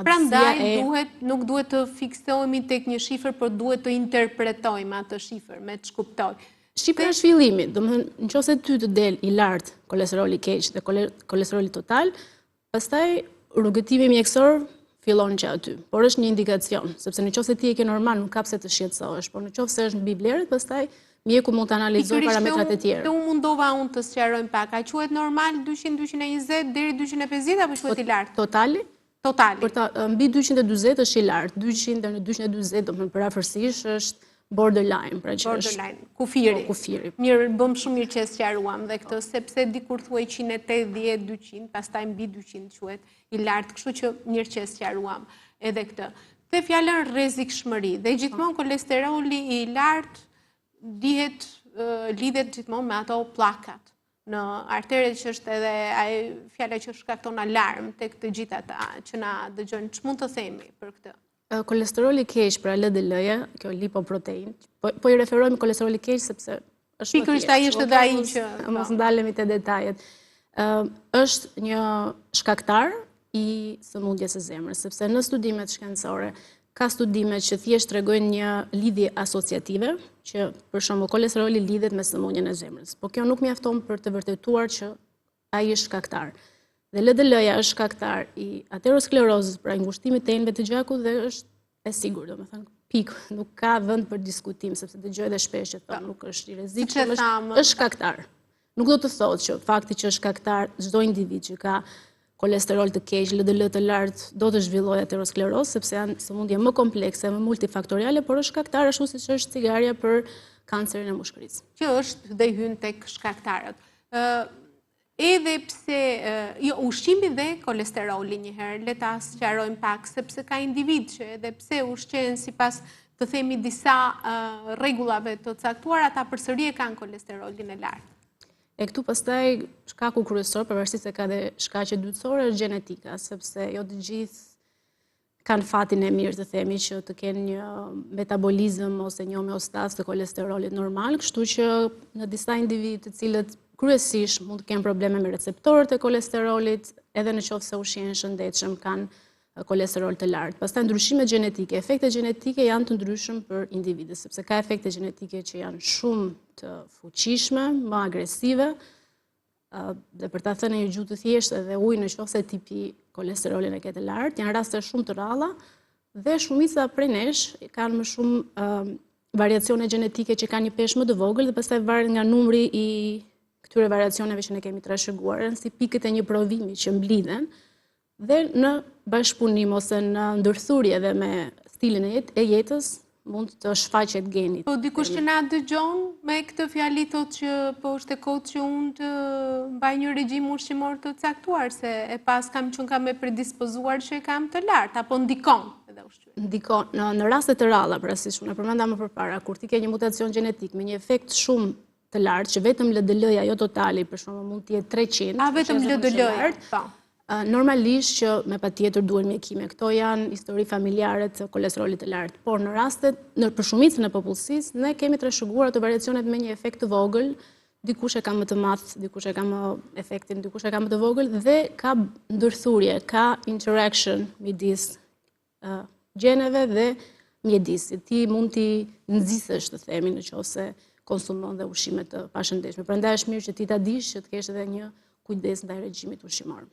Prandaj nuk duhet të fiksohemi tek një shifër, por duhet të interpretojmë atë shifër me të shkuptoj. Shifra është fillimi, domethënë nëse ty të del i lartë kolesteroli keq dhe kolesteroli total, pastaj rrugëtimi mjekësor fillon që aty, por është një indikacion, sepse nëse ti e ke normal nuk ka pse të shqetësohesh, por nëse është mbi vlerët, pastaj mjeku mund të analizojë parametrat e tjerë. Dhe unë mundova të sqarojmë pak, a quhet normal 200-220 deri 250 apo quhet i lartë? Totali? Totali. Mbi 240 është i lartë, 200 deri në 240 domethënë përafërsisht është borderline, pra që është kufiri. Mirë, bëm shumë mirë që e sqaruam dhe këtë, sepse dikur thuaj 180, 200, pastaj mbi 200 quhet i lartë, kështu që mirë që e sqaruam edhe këtë. Dhe fjalën rrezikshmëri, dhe gjithmonë kolesteroli i lartë lidhet gjithmonë me ato pllakat në arteret, që është edhe fjala që shkakton alarm tek të gjithë ata që na dëgjojnë. Ç'mund të themi për këtë? Kolesteroli keq, pra LDL-ja, kjo lipoprotein, po i referojmë kolesteroli keq sepse është pikërisht ai është edhe ai që mos ndalemi te detajet. Është një shkaktar i sëmundjes së zemrës, sepse në studimet shkencore ka studime që thjesht tregojnë një lidhje asociative, që për shembull kolesteroli lidhet me sëmundjen e zemrës. Po kjo nuk mjafton për të vërtetuar që ai është shkaktar. Dhe LDL-ja është shkaktar i aterosklerozës, pra i ngushtimit të enëve të gjakut, dhe është e sigurt, domethënë pikë, nuk ka vend për diskutim, sepse dëgjoj edhe shpesh që thonë nuk është i rrezikshëm, është shkaktar. Nuk do të thotë që fakti që është shkaktar çdo individ që ka kolesterol të keq, LDL të lartë, do të zhvillojë aterosklerozë, sepse janë sëmundje më komplekse, më multifaktoriale, por është shkaktar ashtu siç është cigaria për kancerin e mushkërisë. Që është dhe hyn tek shkaktarët. Edhe pse ushqimi dhe kolesteroli njëherë, le ta sqarojmë pak, sepse ka individ që edhe pse ushqen sipas të themi disa rregullave të caktuara, ata përsëri e kanë kolesterolin e lartë. E këtu pastaj shkaku kryesor, pavarësisht se ka dhe shkaqe dytësore, është gjenetika, sepse jo të gjithë kanë fatin e mirë të themi që të kenë një metabolizëm ose një homeostazë të kolesterolit normal, kështu që në disa individ të cilët kryesisht mund të kenë probleme me receptorët e kolesterolit, edhe në qoftë se ushqejnë shëndetshëm kanë kolesterol të lartë. Pastaj ndryshimet gjenetike, efektet gjenetike janë të ndryshëm për individët, sepse ka efekte gjenetike që janë shumë të fuqishme, më agresive, dhe për ta thënë një gjuhë të thjeshtë, edhe uji nëse ti pi kolesterolin e ke të lartë, janë raste shumë të rralla, dhe shumica prej nesh kanë më shumë variacione gjenetike që kanë një peshë më të vogël, dhe pastaj varet nga numri i këtyre variacioneve që ne kemi trashëguar, si pikët e një provimi që mblidhen, dhe në bashkëpunim ose në ndërthurje dhe me stilin e jetës mund të shfaqet genit. Po dikush që na dëgjon me këtë fjali thotë që po është e kohë që unë të mbaj një regjim ushqimor të caktuar, se e pas kam e predispozuar që e kam të lartë, apo ndikon edhe ushqimi? Ndikon, në raste të rralla, pra si shumë e përmenda më përpara, kur ti ke një mutacion gjenetik me një efekt shumë të lartë, që vetëm LDL-ja jo totali, për shembull mund të jetë 300. A vetëm LDL-ja? Po. Normalisht që me patjetër duhen mjekime. Këto janë histori familjare të kolesterolit të lartë, por në rastet, për shumicën e popullsisë, ne kemi trashëguar ato variacionet me një efekt të vogël, dikush e ka më të madh, dikush e ka më efektin, dikush e ka më të vogël, dhe ka ndërthurje, ka interaction midis gjeneve dhe mjedisit. Ti mund t'i nxisësh, të themi, nëse konsumon dhe ushqime të pashëndetshme. Prandaj është mirë që ti ta dish që të kesh edhe një kujdes ndaj regjimit ushqimor.